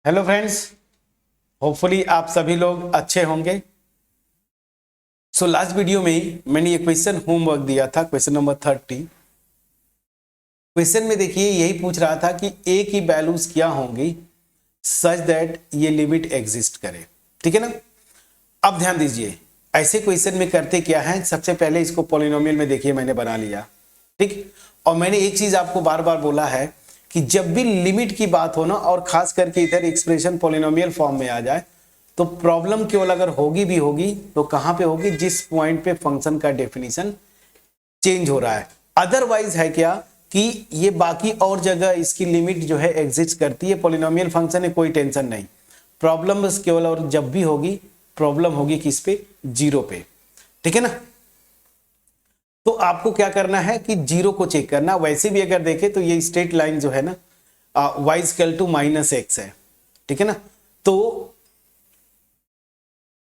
Hello friends, hopefully आप सभी लोग अच्छे होंगे। लास्ट वीडियो में ही मैंने ये क्वेश्चन होमवर्क दिया था, क्वेश्चन नंबर 30। क्वेश्चन में देखिए यही पूछ रहा था कि ए की वैल्यूज क्या होंगी सच दैट ये लिमिट एग्जिस्ट करे। ठीक है ना। अब ध्यान दीजिए, ऐसे क्वेश्चन में करते क्या है, सबसे पहले इसको पॉलिनोमियल में देखिए मैंने बना लिया। ठीक। और मैंने एक चीज आपको बार बार बोला है कि जब भी लिमिट की बात हो ना, और खास करके इधर एक्सप्रेशन पॉलिनोमियल फॉर्म में आ जाए, तो प्रॉब्लम केवल अगर होगी भी होगी तो कहां पे होगी, जिस पॉइंट पे फंक्शन का डेफिनेशन चेंज हो रहा है। अदरवाइज है क्या कि ये बाकी और जगह इसकी लिमिट जो है एग्जिस्ट करती है। पॉलिनोमियल फंक्शन है, कोई टेंशन नहीं। प्रॉब्लम बस केवल और जब भी होगी, प्रॉब्लम होगी किस पे, जीरो पे। ठीक है ना। तो आपको क्या करना है कि जीरो को चेक करना। वैसे भी अगर देखें तो ये स्ट्रेट लाइन जो है ना, y इक्वल टू -x है। ठीक है ना। तो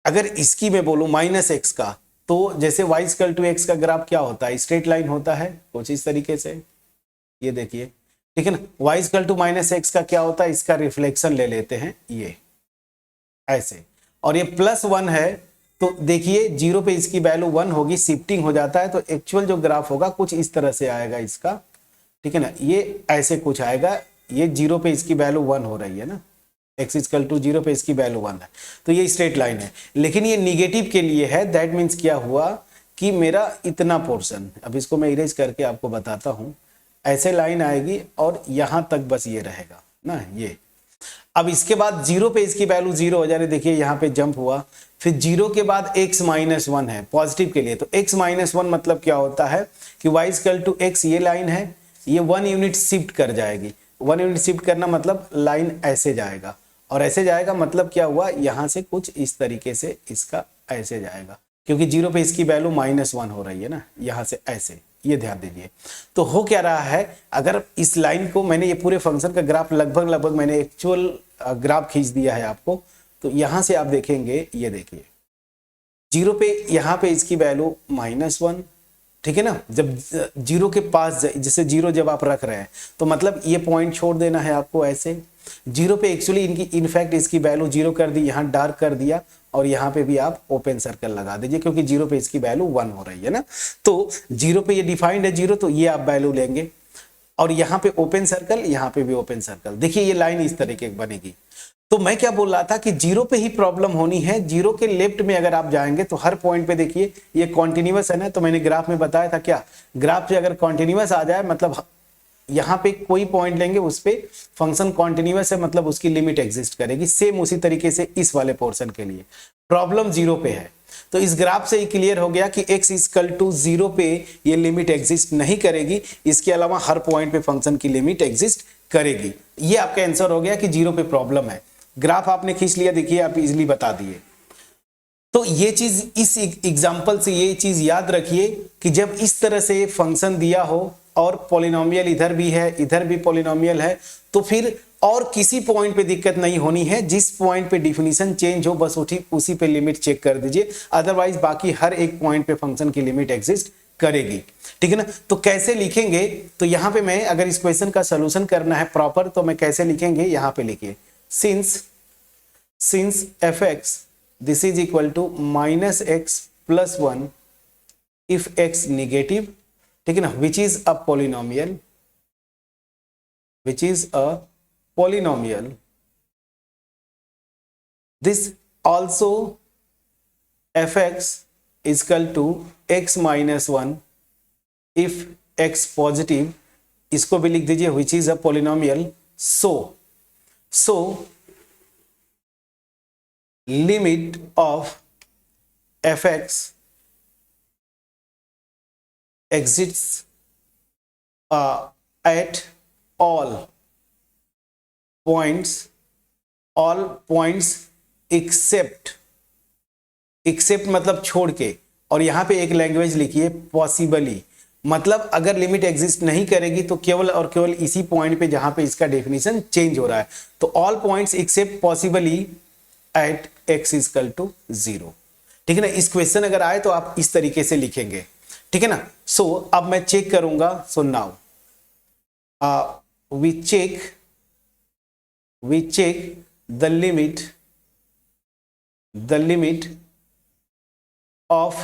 अगर इसकी मैं बोलूं -x का, तो जैसे y इक्वल टू x का ग्राफ क्या होता है, स्ट्रेट लाइन होता है कुछ इस तरीके से। ये देखिए, ठीक है ना। y इक्वल टू -x का क्या होता है, इसका रिफ्लेक्शन ले लेते हैं ये ऐसे, और ये +1 है। तो देखिए जीरो पे इसकी वैल्यू 1 होगी, शिफ्टिंग हो जाता है, तो एक्चुअल जो ग्राफ होगा कुछ इस तरह से आएगा इसका। ठीक है ना। ये ऐसे कुछ आएगा, ये जीरो पे इसकी वैल्यू 1 हो रही है ना, x इक्वल टू 0 पे इसकी वैल्यू 1 है, तो ये स्ट्रेट लाइन है। लेकिन ये निगेटिव के लिए है। दैट मीन्स क्या हुआ कि मेरा इतना पोर्शन, अब इसको मैं इरेज करके आपको बताता हूं। ऐसे लाइन आएगी और यहां तक बस ये रहेगा ना, ये। अब इसके बाद जीरो पे इसकी वैल्यू 0 हो जा रही, देखिए यहां पे जंप हुआ। फिर जीरो के बाद x-1 है पॉजिटिव के लिए, तो x-1 मतलब क्या होता है कि y इक्वल टू x, ये लाइन है, ये 1 यूनिट शिफ्ट कर जाएगी। 1 यूनिट शिफ्ट करना मतलब लाइन ऐसे जाएगा, और ऐसे जाएगा मतलब क्या हुआ, यहां से कुछ इस तरीके से इसका ऐसे जाएगा, क्योंकि जीरो पे इसकी वैल्यू -1 हो रही है ना, यहां से ऐसे। ये ध्यान दीजिए। तो हो क्या रहा है, अगर इस लाइन को मैंने, ये पूरे फंक्शन का ग्राफ लगभग मैंने एक्चुअल ग्राफ खींच दिया है आपको, तो यहां से आप देखेंगे, ये देखिए जीरो पे यहां पे इसकी वैल्यू -1। ठीक है ना। जब जीरो के पास, जैसे जीरो जब आप रख रहे हैं, तो मतलब ये पॉइंट छोड़ देना है आपको ऐसे। जीरो पे एक्चुअली इनकी इनफैक्ट इसकी वैल्यू 0 कर दी, यहाँ डार्क कर दिया, और यहाँ पे भी आप ओपन सर्कल लगा दीजिए, क्योंकि जीरो पे इसकी वैल्यू 1 हो रही है ना। तो जीरो पे ये डिफाइंड है जीरो, तो ये आप वैल्यू लेंगे, और यहाँ पे ओपन सर्कल, यहाँ पे भी ओपन सर्कल। देखिए ये लाइन इस तरीके की बनेगी। तो मैं क्या बोल रहा था कि जीरो पे ही प्रॉब्लम होनी है। जीरो के लेफ्ट में अगर आप जाएंगे तो हर पॉइंट पे देखिए ये कॉन्टिन्यूअस है ना, तो मैंने ग्राफ में बताया था क्या, ग्राफ से अगर कॉन्टिन्यूअस आ जाए मतलब यहां पे कोई पॉइंट लेंगे उस पे फंक्शन कॉन्टिन्यूअस है, मतलब उसकी लिमिट एग्जिस्ट करेगी। सेम उसी तरीके से इस वाले पोर्शन के लिए प्रॉब्लम जीरो पे है। तो इस ग्राफ से ही क्लियर हो गया कि x इक्वल टू 0 पे ये लिमिट एग्जिस्ट नहीं करेगी, इसके अलावा हर पॉइंट पे फंक्शन की लिमिट एग्जिस्ट करेगी। ये आपका आंसर हो गया कि जीरो पे प्रॉब्लम है। ग्राफ आपने खींच लिया, देखिए आप इजीली बता दिए। तो ये चीज, इस एग्जांपल से ये चीज याद रखिए कि जब इस तरह से फंक्शन दिया हो और पॉलिनोमियल इधर भी है, इधर भी पॉलिनोमियल है, तो फिर और किसी पॉइंट पे दिक्कत नहीं होनी है। जिस पॉइंट पे डिफिनीशन चेंज हो बस उसी पे लिमिट चेक कर दीजिए, अदरवाइज बाकी हर एक पॉइंट पे फंक्शन की लिमिट एग्जिस्ट करेगी। ठीक है ना। तो कैसे लिखेंगे, तो यहां पे मैं, अगर इस क्वेश्चन का सोल्यूशन करना है प्रॉपर, तो मैं कैसे लिखेंगे, यहां पे लिखिए since fx this is equal to -x plus 1 if x negative, ठीक है ना, which is a polynomial, this also fx is equal to x minus 1 if x positive, इसको भी लिख दीजिए which is a polynomial। so limit of fx exists at all points except मतलब छोड़ के, और यहां पे एक लैंग्वेज लिखिए पॉसिबली, मतलब अगर लिमिट एग्जिस्ट नहीं करेगी तो केवल और केवल इसी पॉइंट पे जहां पे इसका डेफिनेशन चेंज हो रहा है। तो all points except possibly at x equal to 0। ठीक है ना। इस क्वेश्चन अगर आए तो आप इस तरीके से लिखेंगे। ठीक है ना। अब मैं चेक करूंगा। Now we check the limit of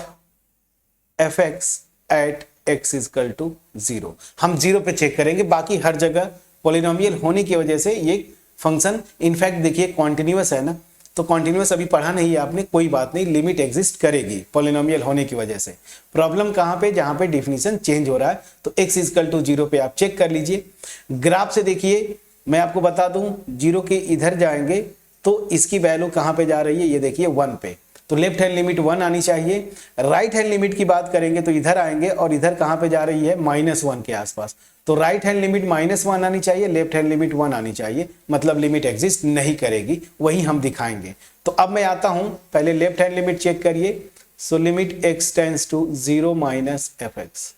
f x at x equal to 0। हम 0 पे चेक करेंगे, बाकी हर जगह पॉलिनोमियल होने की वजह से ये फंक्शन इनफैक्ट देखिए कॉन्टिन्यूअस है ना, तो कॉन्टिन्यूअस अभी पढ़ा नहीं है आपने, कोई बात नहीं, लिमिट एग्जिस्ट करेगी पॉलिनोमियल होने की वजह से। प्रॉब्लम कहां पे, जहां पे डिफिनीशन चेंज हो रहा है। तो x इजकल टू 0 पे आप चेक कर लीजिए। ग्राफ से देखिए, मैं आपको बता दूं 0 के इधर जाएंगे तो इसकी वैल्यू कहां पे जा रही है, ये देखिए 1 पे, तो लेफ्ट हैंड लिमिट 1 आनी चाहिए। राइट हैंड लिमिट की बात करेंगे तो इधर आएंगे और इधर कहां पे जा रही है, -1 के आसपास, तो राइट हैंड लिमिट -1 आनी चाहिए, लेफ्ट हैंड लिमिट 1 आनी चाहिए, मतलब लिमिट एग्जिस्ट नहीं करेगी, वही हम दिखाएंगे। तो अब मैं आता हूं, पहले लेफ्ट हैंड लिमिट चेक करिए। So limit x tends to 0 minus f x,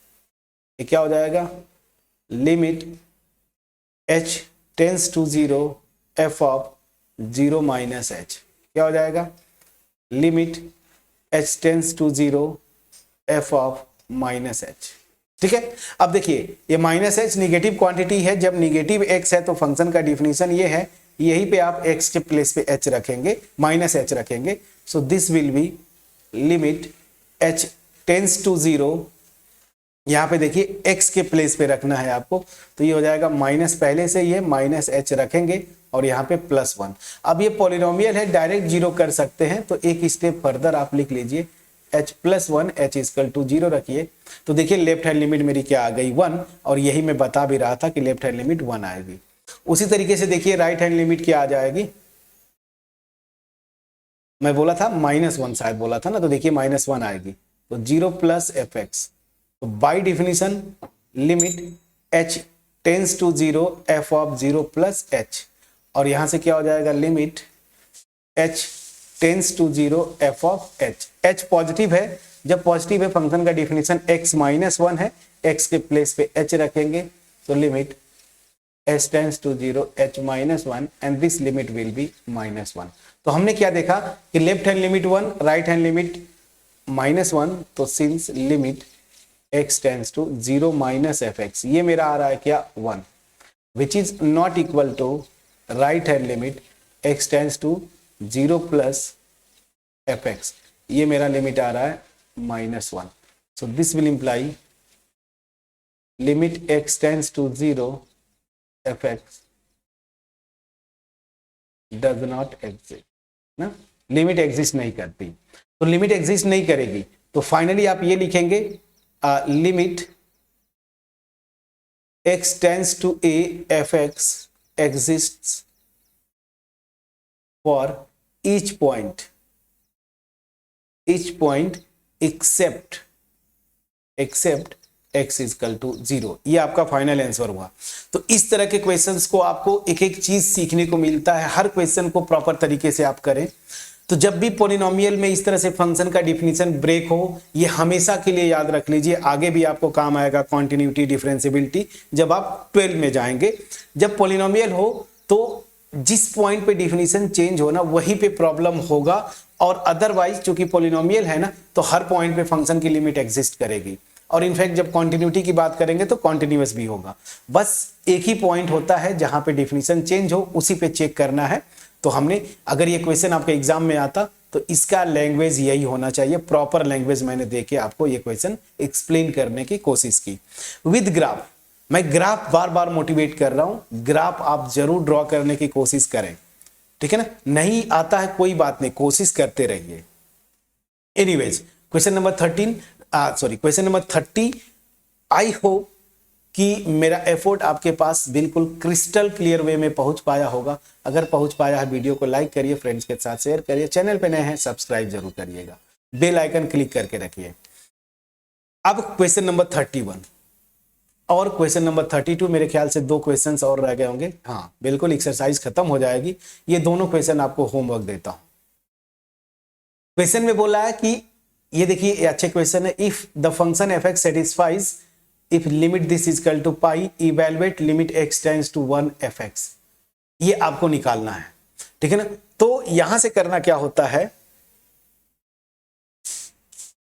ये क्या हो जाएगा, limit h tends to 0 f ऑफ 0 माइनस h, क्या हो जाएगा, limit h tends to 0 f ऑफ माइनस h। ठीक है, अब देखिए ये माइनस h निगेटिव क्वांटिटी है, जब निगेटिव x है तो फंक्शन का डिफिनीशन ये है, यहीं पे आप x के प्लेस पे h रखेंगे, माइनस h रखेंगे। So this will be limit h tends to 0, यहाँ पे देखिए x के प्लेस पे रखना है आपको, तो ये हो जाएगा माइनस, पहले से ये माइनस h रखेंगे और यहाँ पे +1। अब ये पॉलिनोमियल है, डायरेक्ट 0 कर सकते हैं, तो एक स्टेप फर्दर आप लिख लीजिए h +1 h इजकल टू 0 रखिए। तो देखिए लेफ्ट हैंड लिमिट मेरी क्या आ गई, 1, और यही मैं बता भी रहा था कि लेफ्ट हैंड लिमिट 1 आएगी। उसी तरीके से देखिए राइट हैंड लिमिट क्या आ जाएगी, मैं बोला था -1 शायद बोला था ना, तो देखिए -1 आएगी, तो 0 प्लस एफ एक्स, तो by definition limit h tends to 0 f ऑफ 0 प्लस h, और यहां से क्या हो जाएगा, limit h tends to 0 f ऑफ h। h पॉजिटिव है, जब पॉजिटिव है फंक्शन का डिफिनीशन x -1 है, x के प्लेस पे h रखेंगे, तो limit h tends to 0 h -1 and this limit will be -1। तो हमने क्या देखा कि left hand limit 1, right hand limit -1, तो since limit x tends to 0 minus f x, ये मेरा आ रहा है क्या, 1, which is not equal to right hand limit x tends to 0 plus f x, ये मेरा लिमिट आ रहा है -1। सो this will imply limit x tends to 0 f x does not exist ना, लिमिट एग्जिस्ट नहीं करती, तो लिमिट एग्जिस्ट नहीं करेगी, तो फाइनली आप ये लिखेंगे limit x tends to a f x exists for each point except x equal to 0। ये आपका फाइनल आंसर हुआ। तो इस तरह के क्वेश्चंस को आपको एक एक चीज सीखने को मिलता है, हर क्वेश्चन को प्रॉपर तरीके से आप करें। तो जब भी पॉलिनोमियल में इस तरह से फंक्शन का डिफिनीशन ब्रेक हो, ये हमेशा के लिए याद रख लीजिए, आगे भी आपको काम आएगा कॉन्टिन्यूटी, डिफरेंशियबिलिटी, जब आप 12 में जाएंगे। जब पॉलिनोमियल हो तो जिस पॉइंट पे डिफिनीशन चेंज होना वहीं पे प्रॉब्लम होगा, और अदरवाइज चूंकि पॉलिनोमियल है ना, तो हर पॉइंट पे फंक्शन की लिमिट एग्जिस्ट करेगी। और इनफैक्ट जब कॉन्टिन्यूटी की बात करेंगे तो कॉन्टिन्यूअस भी होगा, बस एक ही पॉइंट होता है जहां पे डिफिनीशन चेंज हो, उसी पे चेक करना है। तो हमने, अगर ये क्वेश्चन आपके एग्जाम में आता तो इसका लैंग्वेज यही होना चाहिए, प्रॉपर लैंग्वेज मैंने देके आपको ये क्वेश्चन एक्सप्लेन करने की कोशिश की विद ग्राफ। मैं ग्राफ बार बार मोटिवेट कर रहा हूं, ग्राफ आप जरूर ड्रॉ करने की कोशिश करें, ठीक है ना। नहीं आता है कोई बात नहीं, कोशिश करते रहिए। Anyways question number 30, I hope कि मेरा एफर्ट आपके पास बिल्कुल क्रिस्टल क्लियर वे में पहुंच पाया होगा। अगर पहुंच पाया है, वीडियो को लाइक करिए, फ्रेंड्स के साथ शेयर करिए, चैनल पे नए हैं सब्सक्राइब जरूर करिएगा, बेल आइकन क्लिक करके रखिए। अब क्वेश्चन नंबर 31 और क्वेश्चन नंबर 32, मेरे ख्याल से 2 क्वेश्चंस और रह गए होंगे। हाँ बिल्कुल, एक्सरसाइज खत्म हो जाएगी। ये दोनों क्वेश्चन आपको होमवर्क देता हूं। क्वेश्चन में बोला है कि ये देखिए, ये अच्छे क्वेश्चन है। If the function f x satisfies if limit this is equal to pi, evaluate limit x tends to 1 f x, ये आपको निकालना है, ठीक है ना। तो यहां से करना क्या होता है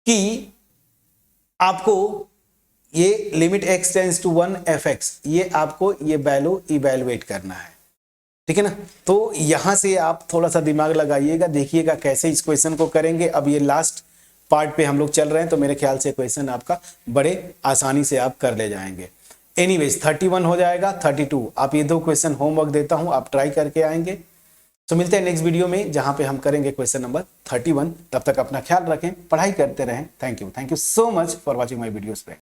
कि आपको ये limit x tends to 1 f x, ये आपको ये वैल्यू इवैल्यूएट करना है। ठीक है ना। तो यहां से आप थोड़ा सा दिमाग लगाइएगा, देखिएगा कैसे इस क्वेश्चन को करेंगे। अब ये लास्ट पार्ट पे हम लोग चल रहे हैं, तो मेरे ख्याल से क्वेश्चन आपका बड़े आसानी से आप कर ले जाएंगे। एनीवेज 31 हो जाएगा, 32 आप ये 2 क्वेश्चन होमवर्क देता हूं, आप ट्राई करके आएंगे। तो मिलते हैं नेक्स्ट वीडियो में जहां पे हम करेंगे क्वेश्चन नंबर 31। तब तक अपना ख्याल रखें, पढ़ाई करते रहें। Thank you so much for watching my videos.